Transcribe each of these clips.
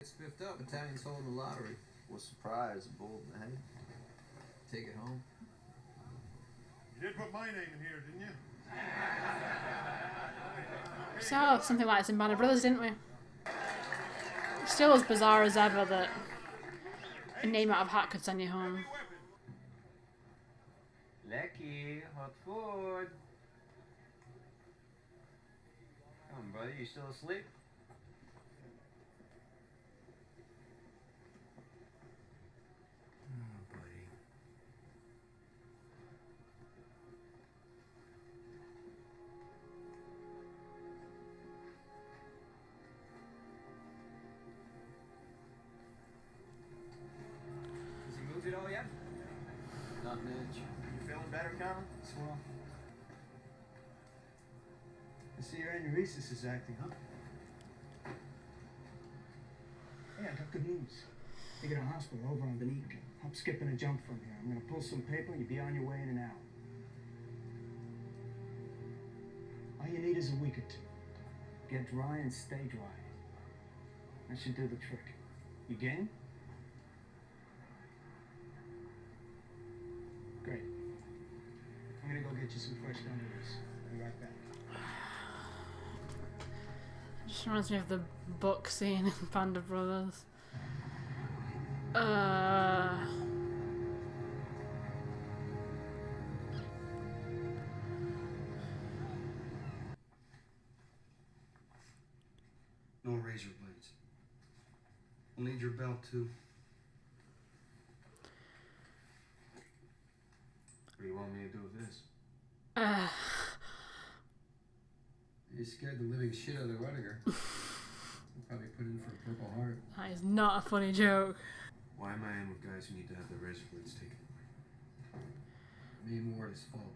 It's fifth up. Italians holding the lottery. Was surprised, bull in the head. Take it home. You did put my name in here, didn't you? We saw something like this in Band of Brothers, didn't we? Still as bizarre as ever that a name out of hat could send you home. Leckie, hot food. Come on, brother, you still asleep? Oh, buddy. Has he moved it all yet? Not an inch. You feeling better, Colin? Swell. I see your aneurystis is acting, huh? Hey, I got good news. You get a hospital over on Banika. I'm skipping a jump from here. I'm gonna pull some paper and you'll be on your way in an hour. All you need is a week or two. Get dry and stay dry. That should do the trick. You game? Great. I'm gonna go get you some fresh underwears. I'll be right back. Just reminds me of the book scene in Band of Brothers. No razor blades. We'll need your belt too. What do you want me to do with this? You scared the living shit out of Rudiger. He'll probably put in for a Purple Heart. That is not a funny joke. Why am I in with guys who need to have their razor blades taken away? Me more his fault.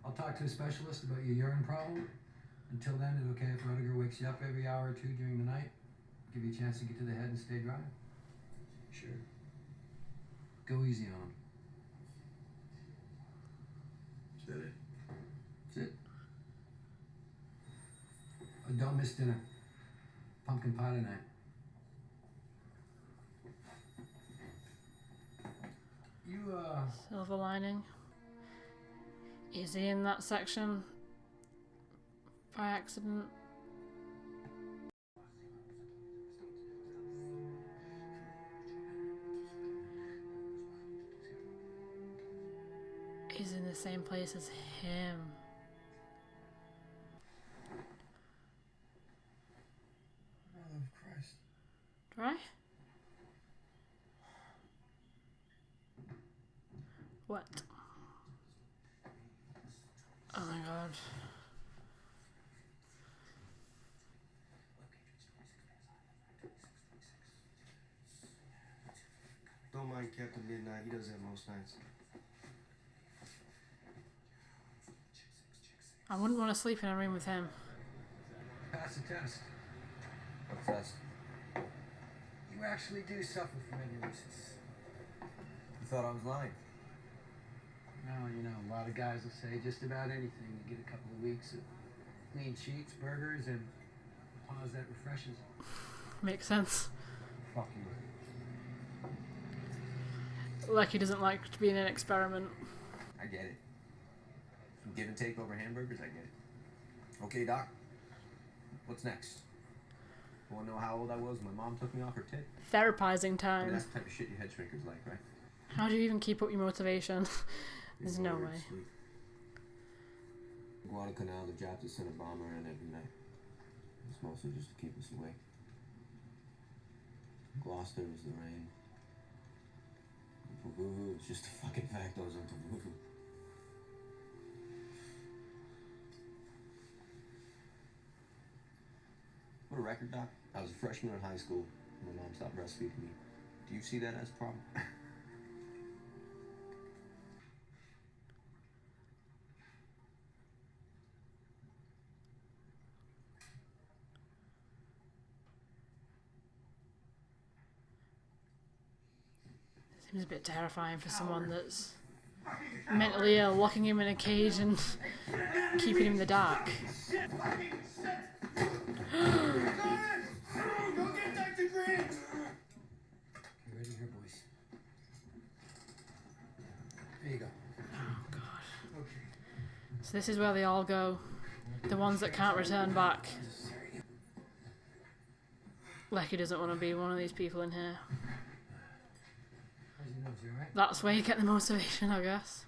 I'll talk to a specialist about your urine problem. Until then, is it okay if Rudiger wakes you up every hour or two during the night? Give you a chance to get to the head and stay dry? Sure. Go easy on him. Is that it? That's it. Oh, don't miss dinner. Pumpkin pie tonight. You, Silver lining. Is he in that section by accident? He's in the same place as him. Mother of Christ. Right? What? Oh my god. Don't mind Captain Midnight. He does that most nights. I wouldn't want to sleep in a room with him. pass the test. What test? You actually do suffer from aneurysис. You thought I was lying? No, you know, a lot of guys will say just about anything to get a couple of weeks of clean sheets, burgers, and a pause that refreshes. Makes sense. Fuck you. Leckie doesn't like to be in an experiment. I get it. From give and take over hamburgers, I get it. Okay, Doc. What's next? You wanna know how old I was when my mom took me off her tit? Therapizing I mean, time. that's the type of shit your head shrinkers like, right? How do you even keep up your motivation? There's no way. Sleep. Guadalcanal, the Japs that sent a bomber in every night. It's mostly just to keep us awake. Gloucester was the rain. Pavuvu was just the fucking fact I was on Pavuvu. What a record, Doc. I was a freshman in high school. My mom stopped breastfeeding me. Do you see that as a problem? Seems a bit terrifying for someone that's mentally ill, locking him in a cage and keeping him in the dark. Go get Dr. Green! So this is where they all go. The ones that can't return back. Leckie doesn't want to be one of these people in here. How's your nose? You alright? That's where you get the motivation, I guess.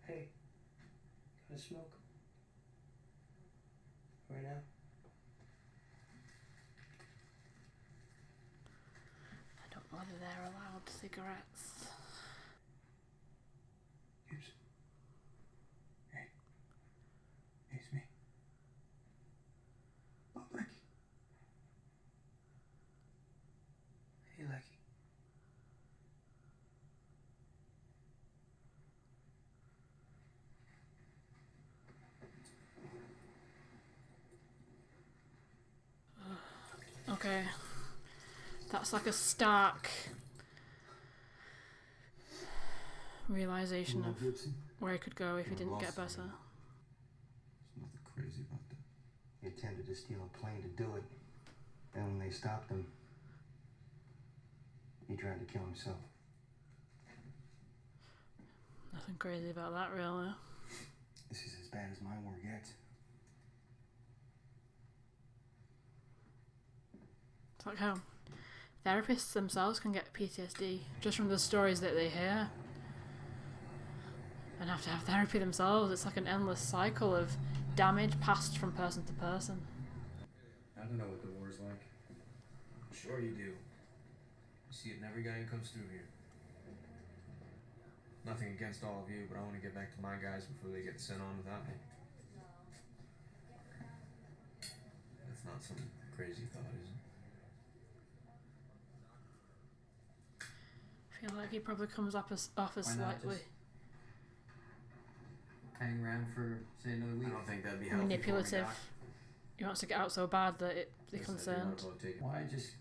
Hey, got a smoke? Right now? I don't know whether they're allowed cigarettes. Gibson. Hey. Hey, it's me. Oh, Leckie. Hey, Leckie. Okay. That's like a stark realization of Gibson? where he could go if he didn't get better. There's nothing crazy about that. He attempted to steal a plane to do it. Then when they stopped him, he tried to kill himself. Nothing crazy about that, really. This is as bad as my work gets. It's like how therapists themselves can get PTSD just from the stories that they hear and have to have therapy themselves. It's like an endless cycle of damage passed from person to person. I don't know what the war's like. I'm sure you do. You see it in every guy who comes through here. Nothing against all of you, but I want to get back to my guys before they get sent on without me. That's not some crazy thought, is it? I feel like he probably comes off as Why not slightly just hang around for, say, another week? I don't think that'd be healthy. manipulative. For me, He wants to get out so bad that they're Doc. Yes, I do concerned. not vote take it. Why just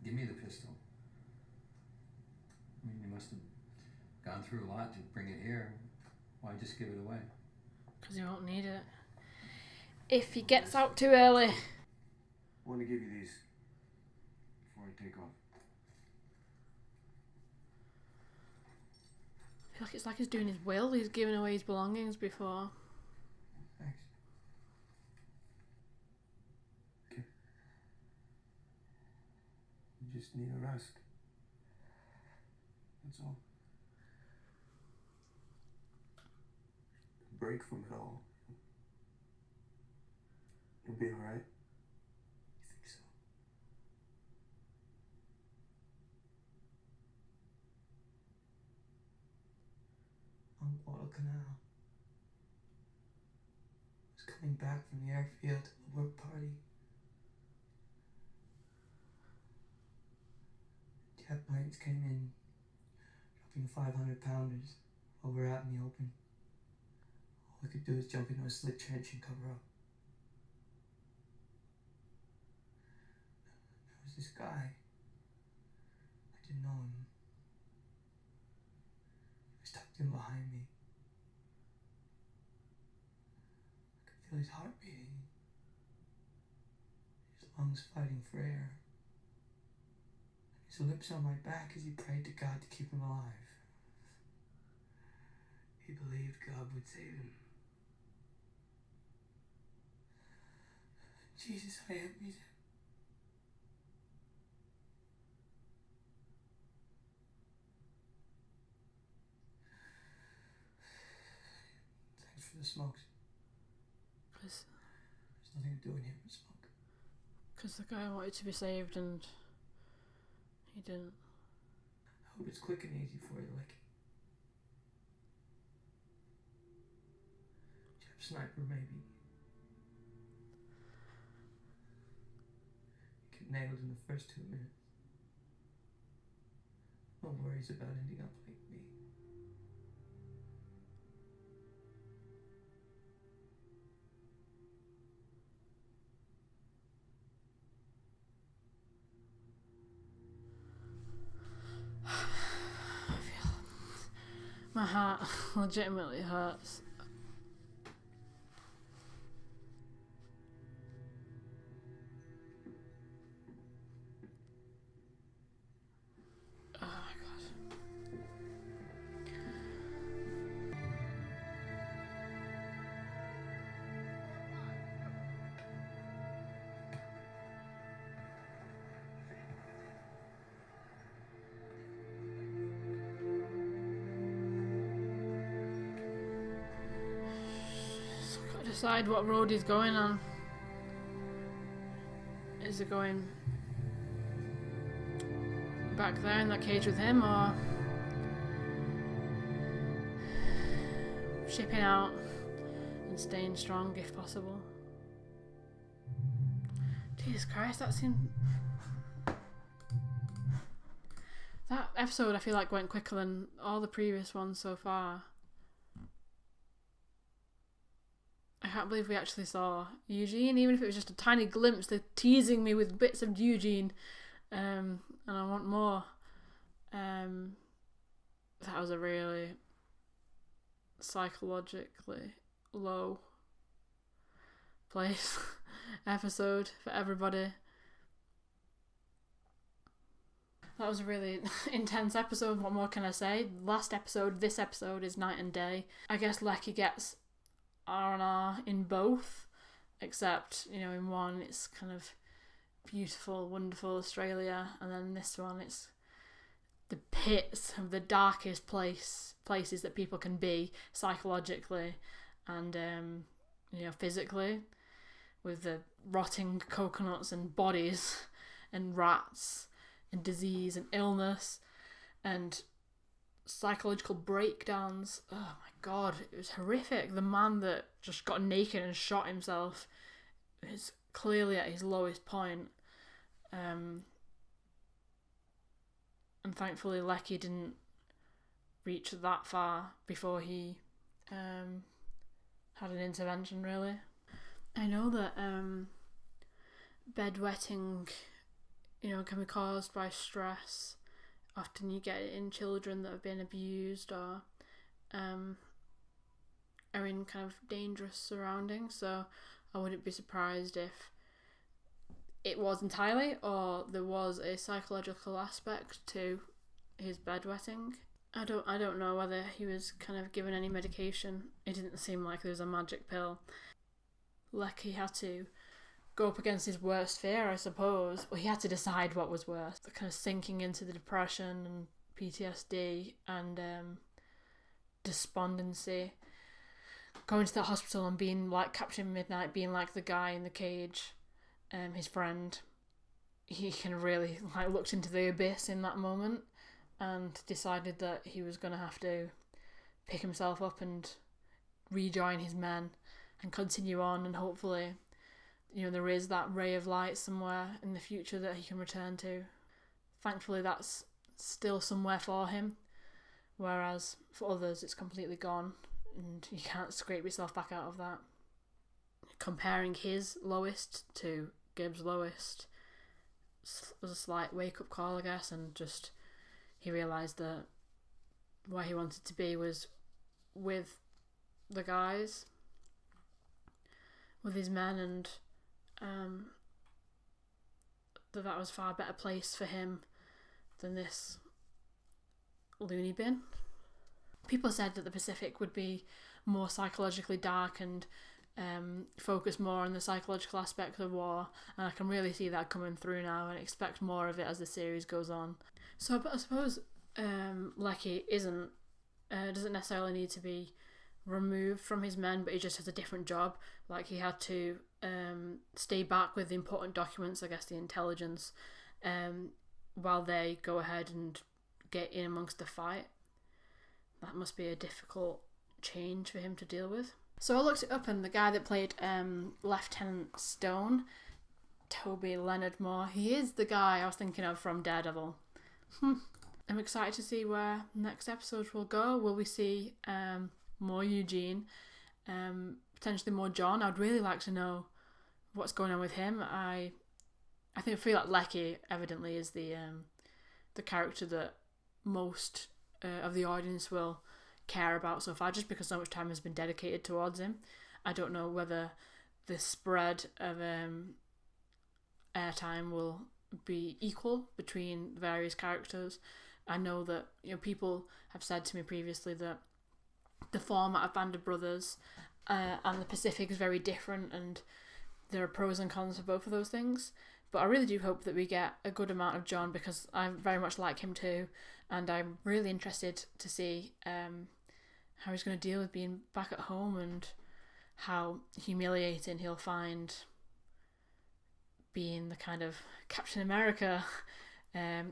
give me the pistol? I mean, you must have gone through a lot to bring it here. Why just give it away? Because he won't need it. If he gets out too early. I want to give you these before I take off. I feel like it's like he's doing his will. He's giving away his belongings before. Thanks. Okay. You just need a rest. That's all. A break from it all. You'll be alright. You think so? On Guadalcanal. I was coming back from the airfield to the work party. Jet planes came in, dropping 500-pounders while we're out in the open. All I could do is jump into a slit trench and cover up. There was this guy. I didn't know him. He was tucked in behind me. I could feel his heart beating. His lungs fighting for air. His lips on my back as he prayed to God to keep him alive. He believed God would save him. Jesus, I am me. Thanks for the smokes. Because There's nothing to do in here but smoke. the guy wanted to be saved and he didn't. I hope it's quick and easy for you, Leckie. Jab sniper, maybe. Get nailed in the first 2 minutes. No worries about ending up like me. My heart legitimately hurts. Oh my god. decide what road he's going on. Is it going back there in that cage with him, or shipping out and staying strong if possible? Jesus Christ, that episode I feel like went quicker than all the previous ones so far. I can't believe we actually saw Eugene, even if it was just a tiny glimpse. They're teasing me with bits of Eugene, and I want more. That was a really psychologically low place episode for everybody. That was a really intense episode. What more can I say? Last episode, this episode is night and day. I guess Leckie gets R&R in both, except, you know, in one it's kind of beautiful, wonderful Australia, and then this one it's the pits of the darkest places that people can be psychologically and you know, physically, with the rotting coconuts and bodies and rats and disease and illness and psychological breakdowns. Oh my god, it was horrific. The man that just got naked and shot himself is clearly at his lowest point. And thankfully Leckie didn't reach that far before he had an intervention, really. I know that bedwetting, you know, can be caused by stress. Often you get it in children that have been abused or are in kind of dangerous surroundings, so I wouldn't be surprised if it was entirely, or there was a psychological aspect to his bedwetting. I don't know whether he was kind of given any medication. It didn't seem like there was a magic pill. Leckie had to go up against his worst fear, I suppose. Well, he had to decide what was worse. The kind of sinking into the depression and PTSD and despondency. Going to the hospital and being like Captain Midnight, being like the guy in the cage, his friend. He kind of really like looked into the abyss in that moment and decided that he was going to have to pick himself up and rejoin his men and continue on, and hopefully, you know, there is that ray of light somewhere in the future that he can return to. Thankfully that's still somewhere for him, whereas for others it's completely gone and you can't scrape yourself back out of that. Comparing his lowest to Gibbs' lowest was a slight wake-up call, I guess, and just he realised that where he wanted to be was with the guys, with his men, and that was a far better place for him than this loony bin. People said that the Pacific would be more psychologically dark and focus more on the psychological aspects of war, and I can really see that coming through now and expect more of it as the series goes on. So I suppose Leckie doesn't necessarily need to be removed from his men, but he just has a different job. Like, he had to stay back with the important documents, I guess the intelligence, while they go ahead and get in amongst the fight. That must be a difficult change for him to deal with. So I looked it up, and the guy that played Lieutenant Stone, Toby Leonard Moore, he is the guy I was thinking of from Daredevil. I'm excited to see where next episode will go. Will we see more Eugene, potentially more John? I'd really like to know what's going on with him. I feel like Leckie evidently is the character that most of the audience will care about so far, just because so much time has been dedicated towards him. I don't know whether the spread of airtime will be equal between various characters. I know that, you know, people have said to me previously that the format of Band of Brothers and the Pacific is very different, and there are pros and cons for both of those things. But I really do hope that we get a good amount of John, because I very much like him too, and I'm really interested to see how he's going to deal with being back at home and how humiliating he'll find being the kind of Captain America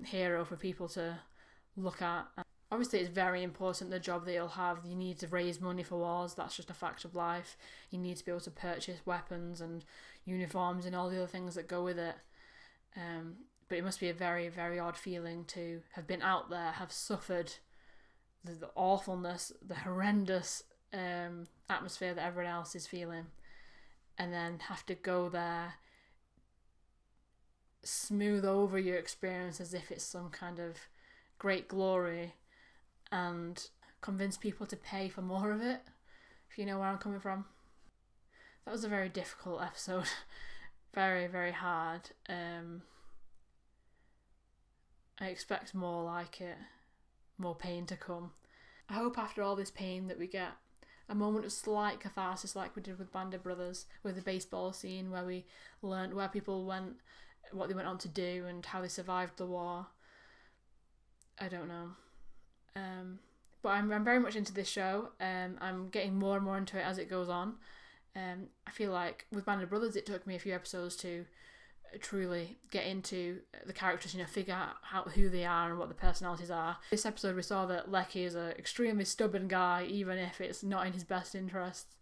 hero for people to look at. Obviously, it's very important, the job that you'll have. You need to raise money for wars. That's just a fact of life. You need to be able to purchase weapons and uniforms and all the other things that go with it. But it must be a very, very odd feeling to have been out there, have suffered the awfulness, the horrendous atmosphere that everyone else is feeling, and then have to go there, smooth over your experience as if it's some kind of great glory, and convince people to pay for more of it, if you know where I'm coming from. That was a very difficult episode. Very, very hard. I expect more like it, more pain to come. I hope after all this pain that we get a moment of slight catharsis like we did with Band of Brothers, with the baseball scene where we learned where people went, what they went on to do and how they survived the war. I don't know. But I'm very much into this show. I'm getting more and more into it as it goes on. I feel like with Band of Brothers it took me a few episodes to truly get into the characters, figure out who they are and what the personalities are. This episode we saw that Leckie is an extremely stubborn guy, even if it's not in his best interests.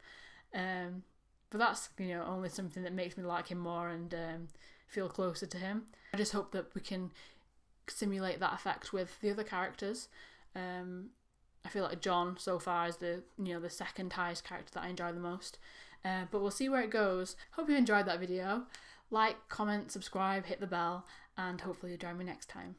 But that's, only something that makes me like him more and feel closer to him. I just hope that we can simulate that effect with the other characters. I feel like John so far is the second highest character that I enjoy the most. But we'll see where it goes. Hope you enjoyed that video. Like, comment, subscribe, hit the bell, and hopefully you'll join me next time.